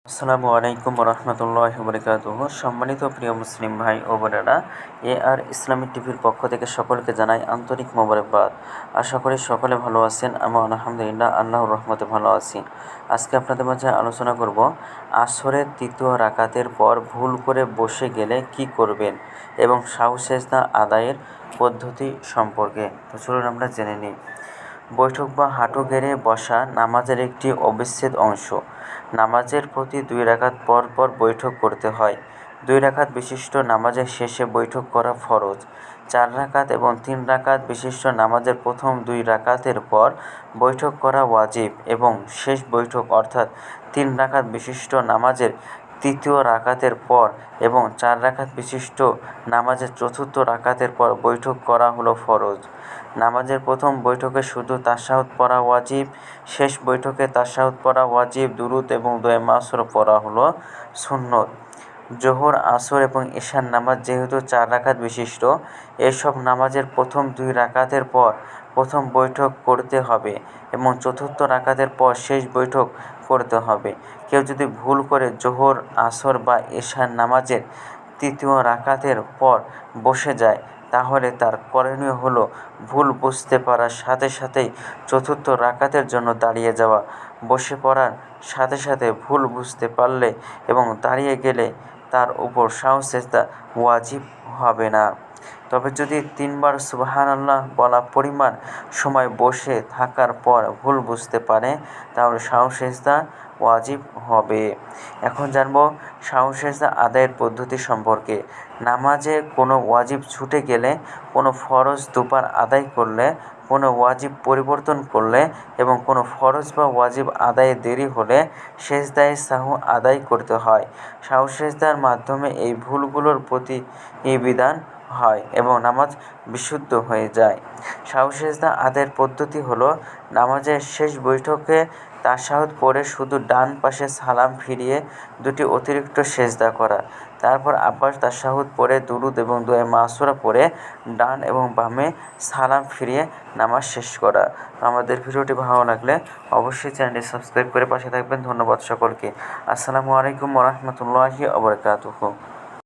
আসসালামু আলাইকুম রহমতুল্লাহি বারাকাতুহু। সম্মানিত প্রিয় মুসলিম ভাই ও বোনেরা, আর ইসলামিক টিভির পক্ষ থেকে সকলকে জানাই আন্তরিক মোবারকবাদ। আশা করি সকলে ভালো আছেন। আমি আলহামদুলিল্লাহ আল্লাহর রহমতে ভালো আছি। আজকে আপনাদের মাঝে আলোচনা করব আসরের তৃতীয় রাকাতের পর ভুল করে বসে গেলে কি করবেন এবং সাহু সেজদা আদায়ের পদ্ধতি সম্পর্কে। তো চলুন আমরা জেনে নিই। বৈঠক বা হাঁটু গেড়ে বসা নামাজের একটি অবিচ্ছেদ্য অংশ। নামাজের প্রতি 2 রাকাত পর পর বৈঠক করতে হয়। 2 রাকাত বিশিষ্ট নামাজের শেষে বৈঠক করা ফরজ। 4 রাকাত এবং 3 রাকাত বিশিষ্ট নামাজের প্রথম 2 রাকাতের পর বৈঠক করা ওয়াজিব এবং শেষ বৈঠক অর্থাৎ 3 রাকাত বিশিষ্ট নামাজের তৃতীয় রাকাতের পর এবং 4 রাকাত বিশিষ্ট নামাজের চতুর্থ রাকাতের পর বৈঠক করা হলো ফরজ। নামাজের প্রথম বৈঠকে শুধু তাশাহুদ পড়া ওয়াজিব, শেষ বৈঠকে তাশাহুদ পড়া ওয়াজিব, দুরূদ এবং দোয়া মাসুরা পড়া হলো সুন্নত। জোহর, আসর এবং এশার নামাজ যেহেতু 4 রাকাত বিশিষ্ট, এসব নামাজের প্রথম 2 রাকাতের পর প্রথম বৈঠক করতে হবে এবং চতুর্থ রাকাতের পর শেষ বৈঠক করতে হবে। কেউ যদি ভুল করে জোহর, আসর বা এশার নামাজের তৃতীয় রাকাতের পর বসে যায়, তাহলে তার করণীয় হলো ভুল বুঝতে পারার সাথে সাথেই চতুর্থ রাকাতের জন্য দাঁড়িয়ে যাওয়া। বসে পড়ার সাথে সাথে ভুল বুঝতে পারলে এবং দাঁড়িয়ে গেলে তার উপর সাহু সেজদা ওয়াজিব হবে না। তবে যদি 3 বার সুবহানাল্লাহ বলা পরিমাণ সময় বসে থাকার পর ভুল বুঝতে পারে, তাহলে সাহু সেজদা ওয়াজিব হবে। এখন জানব সাহু সেজদা আদায়ের পদ্ধতি সম্পর্কে। নামাজে কোনো ওয়াজিব ছুটে গেলে, কোনো ফরজ দুবার আদায় করলে, কোনো ওয়াজিব পরিবর্তন করলে এবং কোনো ফরজ বা ওয়াজিব আদায়ে দেরি হলে সেজদায়ে সাহু আদায় করতে হয়। সাহু সেজদার মাধ্যমে এই ভুলগুলোর প্রতিবিধান হয় এবং নামাজ বিশুদ্ধ হয়ে যায়। সাহু সেজদা আদায়ের পদ্ধতি হলো: নামাজের শেষ বৈঠকে তাশাহুদ পড়ে শুধু ডান পাশে সালাম ফিরিয়ে 2টি অতিরিক্ত সেজদা করা। তারপর আবার তাশাহুদ পড়ে দুরূদ এবং দোয়া মাসুরা পড়ে ডান এবং বামে সালাম ফিরিয়ে নামাজ শেষ করা। আমাদের ভিডিওটি ভালো লাগলে অবশ্যই চ্যানেলটি সাবস্ক্রাইব করে পাশে থাকবেন। ধন্যবাদ সকলকে। আসসালামু আলাইকুম ওয়া রাহমাতুল্লাহি ওয়া বারাকাতুহু।